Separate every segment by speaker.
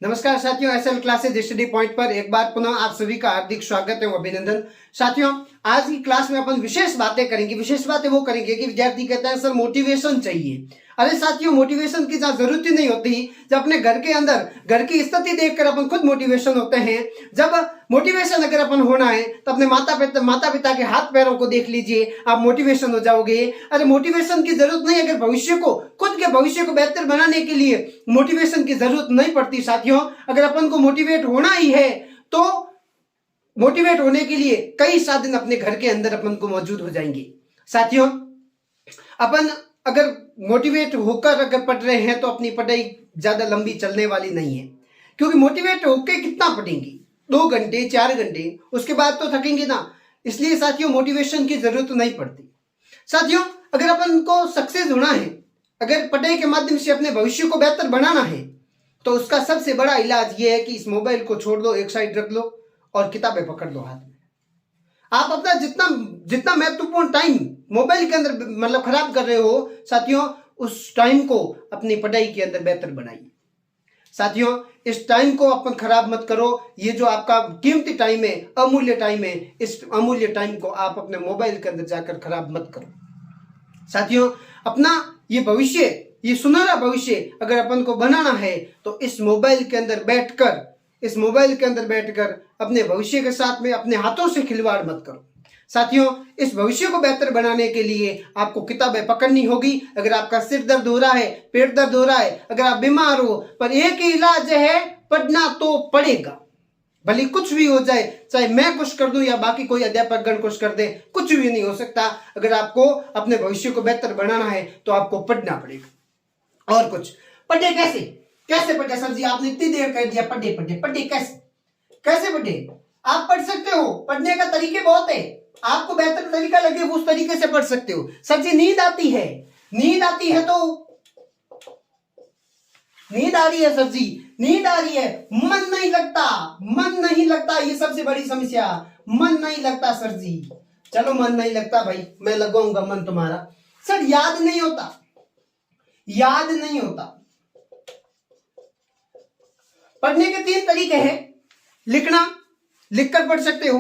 Speaker 1: नमस्कार साथियों, SL classes study point पर एक बार पुनः आप सभी का हार्दिक स्वागत है, अभिनंदन। साथियों, आज की क्लास में अपन विशेष बातें करेंगे। विशेष बातें वो करेंगे कि विद्यार्थी कहता है सर मोटिवेशन चाहिए। अरे साथियों, मोटिवेशन की जहाँ जरूरत ही नहीं होती। जब अपने घर के अंदर घर की स्थिति देखकर अपन खुद मोटिवेशन होते हैं। जब मोटिवेशन अगर अपन होना है तो अपने माता पिता के हाथ पैरों को देख लीजिए, आप मोटिवेशन हो जाओगे। अरे मोटिवेशन की जरूरत नहीं, अगर भविष्य को खुद के भविष्य को बेहतर बनाने के लिए मोटिवेशन की जरूरत नहीं पड़ती। साथियों, अगर अपन को मोटिवेट होना ही है तो मोटिवेट होने के लिए कई साधन अपने घर के अंदर अपन को मौजूद हो जाएंगे। साथियों, अपन अगर मोटिवेट होकर अगर पढ़ रहे हैं तो अपनी पढ़ाई ज्यादा लंबी चलने वाली नहीं है, क्योंकि मोटिवेट होकर कितना पढ़ेंगे, 2 घंटे 4 घंटे, उसके बाद तो थकेंगे ना। इसलिए साथियों, मोटिवेशन की जरूरत नहीं पड़ती। साथियों, अगर अपन को सक्सेस होना है, अगर पढ़ाई के माध्यम से अपने भविष्य को बेहतर बनाना है, तो उसका सबसे बड़ा इलाज ये है कि इस मोबाइल को छोड़ दो, एक साइड रख लो और किताबें पकड़ लो हाथ में। आप अपना जितना महत्वपूर्ण टाइम मोबाइल के अंदर मतलब खराब कर रहे हो साथियों, उस टाइम को अपनी पढ़ाई के अंदर बेहतर बनाइए। साथियों, इस टाइम को अपन खराब मत करो। ये जो आपका कीमती टाइम है, अमूल्य टाइम है, इस अमूल्य टाइम को आप अपने मोबाइल के अंदर जाकर खराब मत करो। साथियों, अपना ये भविष्य, ये सुनहरा भविष्य अगर अपन को बनाना है तो इस मोबाइल के अंदर बैठकर अपने भविष्य के साथ में अपने हाथों से खिलवाड़ मत करो। साथियों, इस भविष्य को बेहतर बनाने के लिए आपको किताबें पकड़नी होगी। अगर आपका सिर दर्द हो रहा है, पेट दर्द हो रहा है, अगर आप बीमार हो, पर एक ही इलाज है, पढ़ना तो पड़ेगा। भले कुछ भी हो जाए, चाहे मैं कुछ कर दूं या बाकी कोई अध्यापक गण कुछ कर दे, कुछ भी नहीं हो सकता। अगर आपको अपने भविष्य को बेहतर बनाना है तो आपको पढ़ना पड़ेगा। और कुछ पढ़े कैसे पढ़े सर जी, आपने इतनी देर कह दिया पढ़े कैसे पढ़े? आप पढ़ सकते हो, पढ़ने का तरीके बहुत है। आपको बेहतर तरीका लगे उस तरीके से पढ़ सकते हो। सर जी नींद आती है तो नींद आ रही है सर जी, नींद आ रही है, मन नहीं लगता, ये सबसे बड़ी समस्या। मन नहीं लगता सर जी, चलो मन नहीं लगता भाई, मैं लगाऊंगा मन तुम्हारा। सर याद नहीं होता। पढ़ने के 3 तरीके हैं। लिखना, लिखकर पढ़ सकते हो,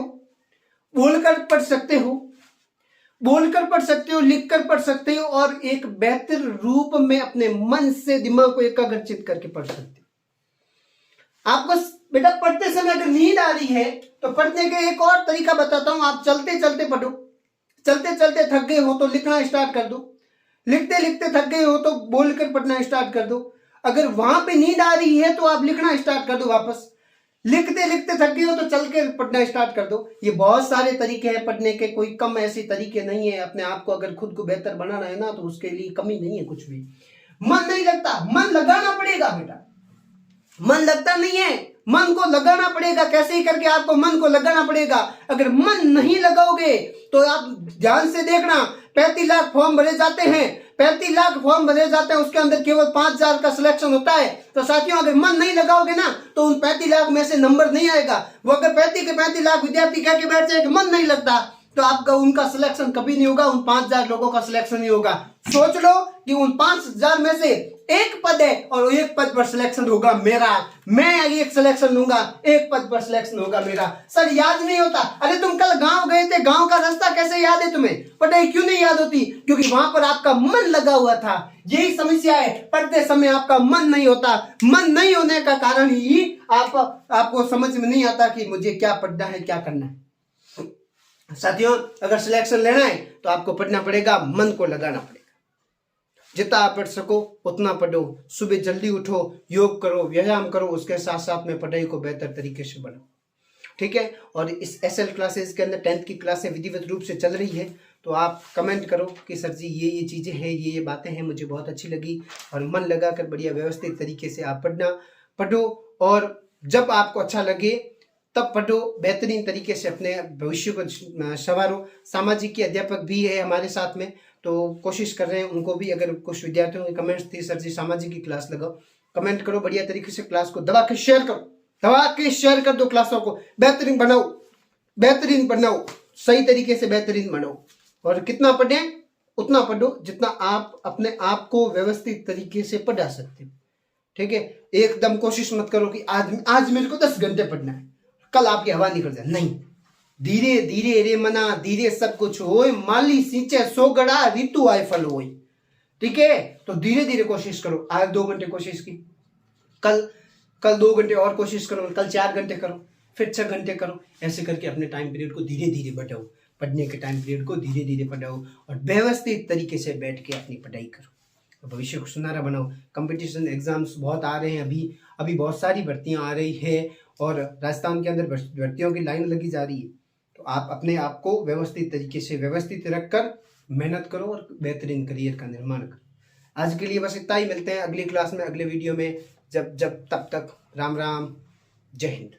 Speaker 1: बोलकर पढ़ सकते हो, लिखकर पढ़ सकते हो, और एक बेहतर रूप में अपने मन से दिमाग को एकाग्रचित करके पढ़ सकते हो। आपको बेटा पढ़ते समय अगर नींद आ रही है तो पढ़ने का एक और तरीका बताता हूं। आप चलते चलते पढ़ो, चलते चलते थक गए हो तो लिखना स्टार्ट कर दो, लिखते लिखते थक गए हो तो बोलकर पढ़ना स्टार्ट कर दो। अगर वहां पे नींद आ रही है तो आप लिखना स्टार्ट कर दो वापस, लिखते लिखते थक गए हो तो चल के पढ़ना स्टार्ट कर दो। ये बहुत सारे तरीके हैं पढ़ने के, कोई कम ऐसे तरीके नहीं है। अपने आप को अगर खुद को बेहतर बनाना है ना तो उसके लिए कमी नहीं है कुछ भी। मन नहीं लगता, मन लगाना पड़ेगा बेटा, मन लगता नहीं है, मन को लगाना पड़ेगा। कैसे ही करके आपको मन को लगाना पड़ेगा। अगर मन नहीं लगाओगे तो आप ध्यान से देखना, 35 लाख फॉर्म भरे जाते हैं, 35 लाख फॉर्म भरे जाते हैं, उसके अंदर केवल 5000 का सिलेक्शन होता है। तो साथियों, अगर मन नहीं लगाओगे ना तो उन 35 लाख में से नंबर नहीं आएगा। वो अगर 35 के 35 लाख विद्यार्थी कह के बैठ जाए कि मन नहीं लगता, तो आपका उनका सिलेक्शन कभी नहीं होगा, उन 5000 लोगों का सिलेक्शन नहीं होगा। सोच लो कि उन 5000 में से एक पद है और एक पद पर सिलेक्शन होगा मेरा, मैं एक सिलेक्शन लूंगा, एक पद पर सिलेक्शन होगा मेरा। सर याद नहीं होता। अरे तुम कल गांव गए थे, गांव का रास्ता कैसे याद है तुम्हें? पढ़ाई क्यों नहीं याद होती? क्योंकि वहां पर आपका मन लगा हुआ था। यही समस्या है, पढ़ते समय आपका मन नहीं होता। मन नहीं होने का कारण ही आपको समझ में नहीं आता कि मुझे क्या पढ़ना है, क्या करना है। साथियों, अगर सिलेक्शन लेना है तो आपको पढ़ना पड़ेगा, मन को लगाना पड़ेगा। जितना आप पढ़ सको उतना पढ़ो, सुबह जल्दी उठो, योग करो, व्यायाम करो, उसके साथ साथ में पढ़ाई को बेहतर तरीके से बढ़ाओ, ठीक है। और इस एसएल क्लासेस के अंदर 10th की क्लासें विधिवत रूप से चल रही है, तो आप कमेंट करो कि सर जी ये चीज़ें हैं, ये बातें हैं, मुझे बहुत अच्छी लगी। और मन लगाकर बढ़िया व्यवस्थित तरीके से आप पढ़ो, और जब आपको अच्छा लगे तब पढ़ो, बेहतरीन तरीके से अपने भविष्य को संवारो। सामाजिक के अध्यापक भी है हमारे साथ में, तो कोशिश कर रहे हैं उनको भी, अगर कुछ विद्यार्थियों के कमेंट्स थे सर जी सामाजिक की क्लास लगाओ, कमेंट करो, बढ़िया तरीके से क्लास को दबा के शेयर कर दो, क्लासों को बेहतरीन बनाओ, सही तरीके से बेहतरीन बनाओ। और कितना पढ़ें उतना पढ़ो जितना आप अपने आप को व्यवस्थित तरीके से पढ़ा सकते हो। ठीक है, एकदम कोशिश मत करो कि आज मेरे को 10 घंटे पढ़ना है, कल आपकी हवा निकल जाए, नहीं। धीरे धीरे रे मना, धीरे सब कुछ होए, माली सींचे सो गड़ा, ऋतु आए फल होए। ठीक है, तो धीरे धीरे कोशिश करो। आज 2 घंटे कोशिश की, कल 2 घंटे और कोशिश करो, कल 4 घंटे करो, फिर 6 घंटे करो। ऐसे करके अपने टाइम पीरियड को धीरे धीरे बढ़ाओ, पढ़ने के टाइम पीरियड को धीरे धीरे बढ़ाओ और व्यवस्थित तरीके से बैठ के अपनी पढ़ाई करो, भविष्य को सुनहरा बनाओ। कंपटीशन एग्जाम्स बहुत आ रहे हैं, अभी बहुत सारी भर्तियां आ रही है और राजस्थान के अंदर भर्तियों की लाइन लगी जा रही है। तो आप अपने आप को व्यवस्थित तरीके से व्यवस्थित रखकर मेहनत करो और बेहतरीन करियर का निर्माण करो। आज के लिए बस इतना ही, मिलते हैं अगली क्लास में, अगले वीडियो में। जब तब तक राम राम, जय हिंद।